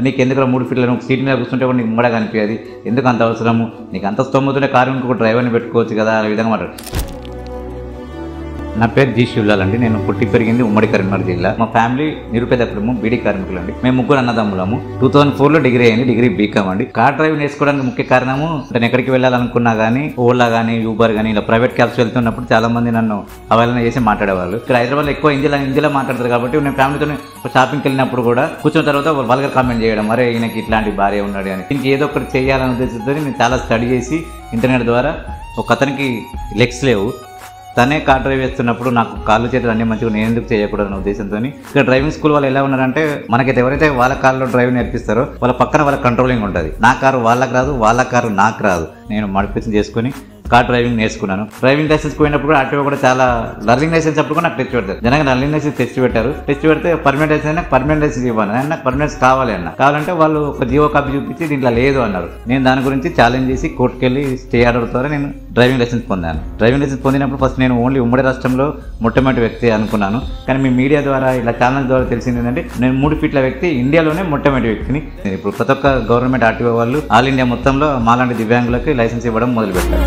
నీకు ఎందుకు 3 ఫీట్ల నువ్వు సీట్ మీద కూర్చుంటే కూడా నీకు ఉమ్మడే కనిపించేది, ఎందుకు అంత అవసరము, నీకు అంత స్తోమతోనే కారు ఇంకొక డ్రైవర్ని పెట్టుకోవచ్చు కదా అనే విధంగా మాట్లాడు. నా పేరు జీ శివలాల్ అండి. నేను పుట్టి పెరిగింది ఉమ్మడి కరీంనగర్ జిల్లా. మా ఫ్యామిలీ నిరుపేద కుటుంబం, బీడీ కార్మికులు అండి. మేము 3 అన్నదమ్ములము. 2004లో డిగ్రీ అయింది, డిగ్రీ బీకామ్ అండి. కార్ డ్రైవ్ నేర్చుకోవడానికి ముఖ్య కారణము నేను ఎక్కడికి వెళ్ళాలనుకున్నా కానీ ఓలా కానీ యూబర్ కానీ ఇలా ప్రైవేట్ క్యాబ్స్ వెళ్తున్నప్పుడు చాలా మంది నన్ను అవహేళన చేసి మాట్లాడేవాళ్ళు. ఇక్కడ హైదరాబాద్లో ఎక్కువ హిందీలో మాట్లాడతారు కాబట్టి నేను ఫ్యామిలీతో షాపింగ్కి వెళ్ళినప్పుడు కూడా కూర్చున్న తర్వాత వల్గర్ కామెంట్ చేయడం, అరే ఈయనకి ఇట్లాంటి భార్య ఉన్నాడు అని. ఇంక ఏదో ఒకటి చేయాలనే ఉద్దేశంతో నేను చాలా స్టడీ చేసి ఇంటర్నెట్ ద్వారా ఒక అతనికి లెగ్స్ లేవు, తనే కార్ డ్రైవ్ చేస్తున్నప్పుడు నాకు కాళ్ళు చేతులు అన్నీ మంచిగా నేను ఎందుకు చేయకూడదు అనే ఉద్దేశంతో ఇక్కడ డ్రైవింగ్ స్కూల్ వాళ్ళు ఎలా ఉన్నారంటే మనకైతే ఎవరైతే వాళ్ళ కార్లో డ్రైవ్ నేర్పిస్తారో వాళ్ళ పక్కన వాళ్ళ కంట్రోలింగ్ ఉంటుంది. నా కారు వాళ్ళకి రాదు, వాళ్ళ కారు నాకు రాదు. నేను మోడిఫికేషన్ చేసుకుని కార్ డ్రైవింగ్ నేర్చుకున్నాను. డ్రైవింగ్ లైసెన్స్ పోయినప్పుడు ఆర్టీఓ కూడా చాలా లర్నింగ్ లైసెన్స్ అప్పుడు కూడా నాకు టెస్ట్ పెడతారు. జనగా లర్నింగ్ లైసెన్స్ టెస్ట్ పెట్టారు. టెస్ట్ పెడితే పర్మనెంట్ లైసెన్స్ పర్మనెంట్ లైసెన్స్ ఇవ్వాలి అన్న, పర్మనెంట్ కావాలి అన్న. కావాలంటే వాళ్ళు ఒక జీవో కాపీ చూపించి దీంట్లో లేదు అన్నారు. నేను దాని గురించి ఛాలెంజ్ చేసి కోర్టుకు వెళ్ళి స్టే ఆర్డర్ ద్వారా నేను డ్రైవింగ్ లైసెన్స్ పొందాను. డ్రైవింగ్ లైసెన్స్ పొందినప్పుడు ఫస్ట్ నేను ఓన్లీ ఉమ్మడి రాష్ట్రంలో మొట్టమొదటి వ్యక్తి అనుకున్నాను. కానీ మీ మీడియా ద్వారా ఇలా ఛానల్ ద్వారా తెలిసింది ఏంటంటే నేను 3 ఫీట్ల వ్యక్తి, ఇండియాలోనే మొట్టమొదటి వ్యక్తిని. ఇప్పుడు ప్రతి ఒక్క గవర్నమెంట్ ఆర్టీఓ వాళ్ళు ఆల్ ఇండియా మొత్తంలో మాలాంటి దివ్యాంగులకి లైసెన్స్ ఇవ్వడం మొదలుపెట్టారు.